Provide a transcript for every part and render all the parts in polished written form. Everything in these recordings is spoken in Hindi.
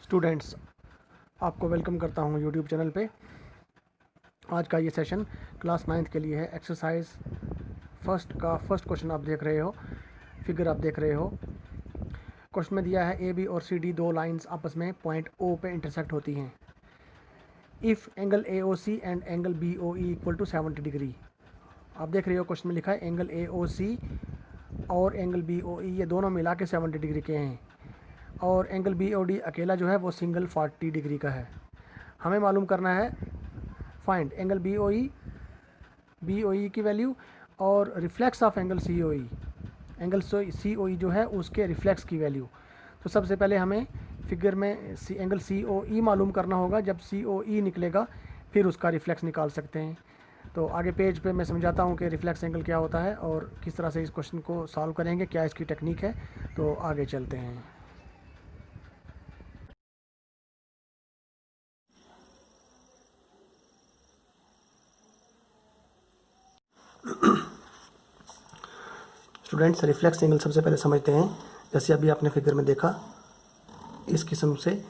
स्टूडेंट्स, आपको वेलकम करता हूं यूट्यूब चैनल पे। आज का ये सेशन क्लास 9th के लिए है। एक्सरसाइज फर्स्ट का फर्स्ट क्वेश्चन आप देख रहे हो, फिगर आप देख रहे हो। क्वेश्चन में दिया है ए बी और सी डी दो लाइंस आपस में पॉइंट ओ पे इंटरसेक्ट होती हैं। If angle A O C and angle B O E equal to 70 degree. आप देख रहे हो क्वेश्चन में लिखा है एंगल ए ओ सी और एंगल बी ओ ई ये दोनों मिला के 70 डिग्री के हैं, और एंगल बी ओ डी अकेला जो है वो सिंगल 40 डिग्री का है। हमें मालूम करना है find angle B O E की वैल्यू और reflex of angle C O E, angle C O E जो है उसके रिफ्लेक्स की वैल्यू। तो सबसे पहले हमें फिगर में एंगल सी ओ ई मालूम करना होगा। जब सी ओ ई निकलेगा फिर उसका रिफ्लेक्स निकाल सकते हैं। तो आगे पेज पे मैं समझाता हूँ कि रिफ्लेक्स एंगल क्या होता है और किस तरह से इस क्वेश्चन को सॉल्व करेंगे, क्या इसकी टेक्निक है। तो आगे चलते हैं। स्टूडेंट्स, रिफ्लेक्स एंगल सबसे पहले समझते हैं। जैसे अभी आपने फिगर में देखा, इस किस्म से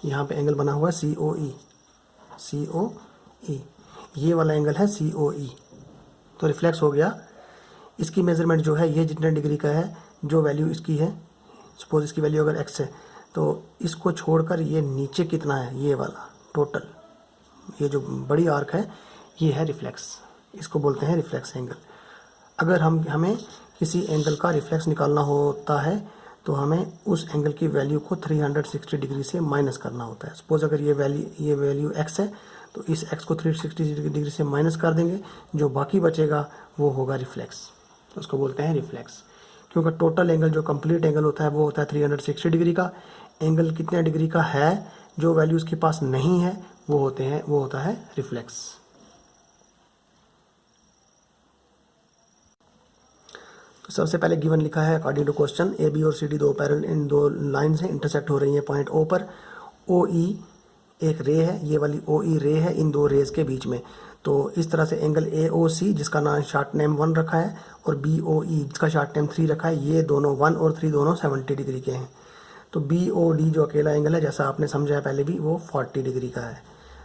यहाँ पे एंगल बना हुआ है सी ओ ई, ये वाला एंगल है सी ओ ई। तो रिफ्लेक्स हो गया। इसकी मेजरमेंट जो है ये जितने डिग्री का है, जो वैल्यू इसकी है, सपोज इसकी वैल्यू अगर एक्स है तो इसको छोड़कर ये नीचे कितना है, ये वाला टोटल, ये जो बड़ी आर्क है ये है रिफ्लेक्स। इसको बोलते हैं रिफ्लेक्स एंगल। अगर हमें किसी एंगल का रिफ्लेक्स निकालना होता है तो हमें उस एंगल की वैल्यू को 360 डिग्री से माइनस करना होता है। सपोज अगर ये वैल्यू x है तो इस x को 360 डिग्री से माइनस कर देंगे, जो बाकी बचेगा वो होगा रिफ्लेक्स। उसको बोलते हैं रिफ्लेक्स, क्योंकि टोटल एंगल जो कंप्लीट एंगल होता है वो होता है 360 डिग्री का। एंगल कितने डिग्री का है, जो वैल्यू उसके पास नहीं है वो होता है रिफ्लेक्स। सबसे पहले गिवन लिखा है according to question A B और सी डी दो पैरेलल इन दो लाइंस हैं, इंटरसेक्ट हो रही हैं पॉइंट ओ पर। ओ ई एक रे है, ये वाली ओ ई रे है इन दो रेज के बीच में। तो इस तरह से एंगल ए ओ सी जिसका नाम शॉर्ट नेम 1 रखा है और बी ओ ई जिसका शॉर्ट नेम 3 रखा है, ये दोनों 1 और 3 दोनों 70 डिग्री के हैं। तो बी ओ डी जो अकेला एंगल है, जैसा आपने समझा है पहले भी, वो 40 डिग्री का है।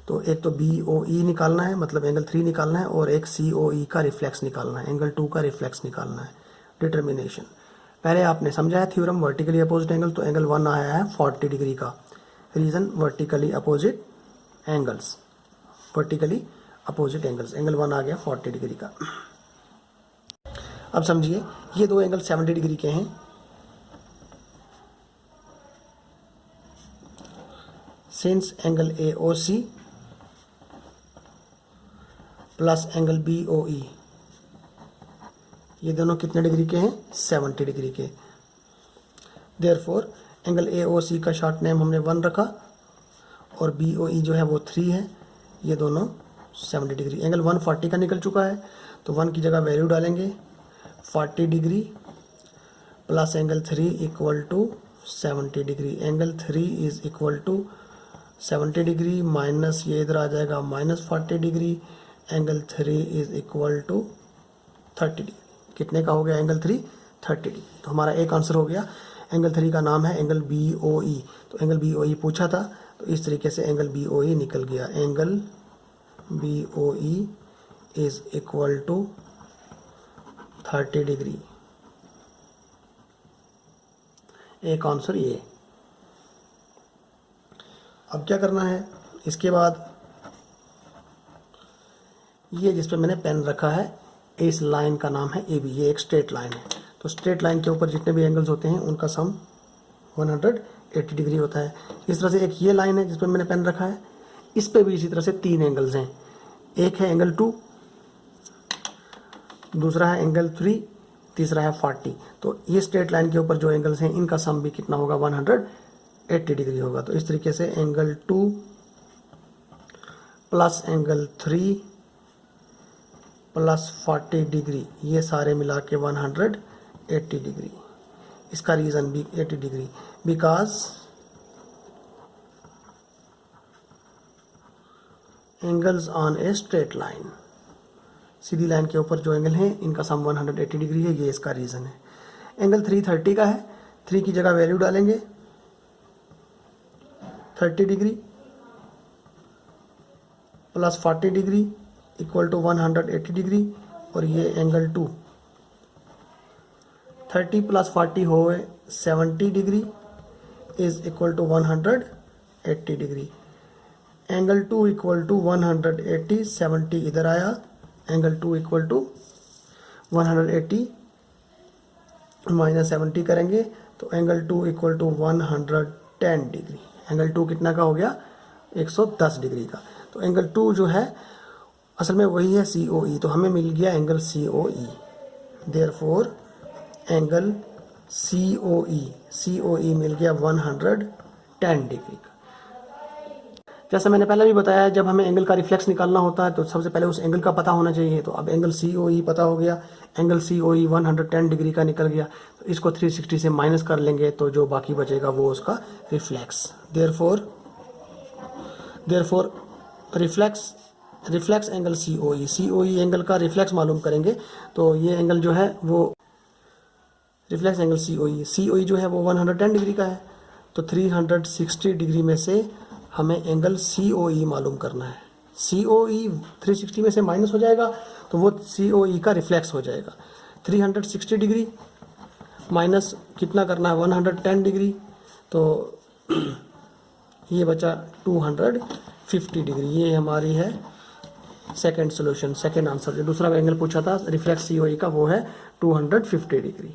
तो एक तो बी ओ ई निकालना है, मतलब एंगल 3 निकालना है, और एक सी ओ ई का रिफ्लेक्स निकालना है, एंगल 2 का रिफ्लेक्स निकालना है। डिटर्मिनेशन पहले आपने समझा है थ्योरम वर्टिकली अपोजिट एंगल। तो एंगल 1 आया है 40 डिग्री का, reason vertically opposite angles, vertically opposite angles. Angle 1 आ गया 40 डिग्री का। अब समझिए ये दो एंगल 70 डिग्री के हैं। Since angle A O C plus angle B O E, ये दोनों कितने डिग्री के हैं, 70 डिग्री के। देयरफॉर एंगल ए ओ सी का शॉर्ट नेम हमने 1 रखा और बी ओ ई जो है वो 3 है, ये दोनों 70 डिग्री। एंगल 140 का निकल चुका है तो 1 की जगह वैल्यू डालेंगे 40 degree plus angle 3 equal to 70 degree. Angle 3 is equal to 70 degree minus ये इधर आ जाएगा minus 40 degree. Angle 3 is equal to 30 degree. कितने का हो गया एंगल 3? 30 डिग्री। तो हमारा एक आंसर हो गया। एंगल 3 का नाम है एंगल बी ओ ई। तो एंगल बी ओ ई पूछा था, तो इस तरीके से एंगल बी ओ ई निकल गया। Angle B O E is equal to 30 degree. एक आंसर ये। अब क्या करना है, इसके बाद ये जिस पे मैंने पेन रखा है, इस लाइन का नाम है ए बी। ये एक स्ट्रेट लाइन है, तो स्ट्रेट लाइन के ऊपर जितने भी एंगल्स होते हैं उनका सम 180 डिग्री होता है। इस तरह से एक ये लाइन है जिस पर मैंने पेन रखा है, इस पे भी इसी तरह से 3 एंगल्स हैं। एक है एंगल 2, दूसरा है एंगल 3, तीसरा है 40। तो ये स्ट्रेट लाइन के ऊपर जो एंगल्स हैं इनका सम भी कितना होगा, 180 डिग्री होगा। तो इस तरीके से angle 2 plus angle 3 plus 40 degree, ये सारे मिला के 180 डिग्री। इसका रीज़न भी 80 degree, because angles on a straight line, Sidhi line के ऊपर जो एंगल हैं इनका सम 180 डिग्री है, ये इसका रीज़न है। एंगल 330 का है, 3 की जगह वैल्यू डालेंगे 30 degree plus 40 degree equal to 180 degree, और ये एंगल 2। 30 प्लस 40 हो 70 degree is equal to 180 degree. Angle 2 equal to 180, 70 इधर आया, एंगल 2 इक्वल टू 180 माइनस 70 करेंगे तो angle 2 equal to 110 degree. Angle 2 कितना का हो गया? 110 डिग्री का। तो एंगल 2 जो है असल में वही है COE, तो हमें मिल गया angle COE। Therefore angle COE मिल गया 110 डिग्री का। जैसे मैंने पहले भी बताया, जब हमें एंगल का रिफ्लेक्स निकालना होता है तो सबसे पहले उस एंगल का पता होना चाहिए। तो अब एंगल COE पता हो गया, एंगल COE 110 डिग्री का निकल गया, तो इसको 360 से माइनस कर लेंगे तो जो बाकी बचेगा वो उसका reflex. Therefore reflex angle COE angle का रिफ्लेक्स मालूम करेंगे तो ये एंगल जो है वो रिफ्लेक्स एंगल COE जो है वो 110 डिग्री का है। तो 360 डिग्री में से हमें एंगल COE मालूम करना है। COE 360 में से माइनस हो जाएगा तो वो COE का रिफ्लेक्स हो जाएगा। 360 डिग्री माइनस कितना करना है? 110 डिग्री, तो ये बचा 250 डिग्री। ये हमारी है सेकंड सॉल्यूशन, सेकंड आंसर। जो दूसरा एंगल पूछा था रिफ्लेक्स COE का वो है 250 डिग्री।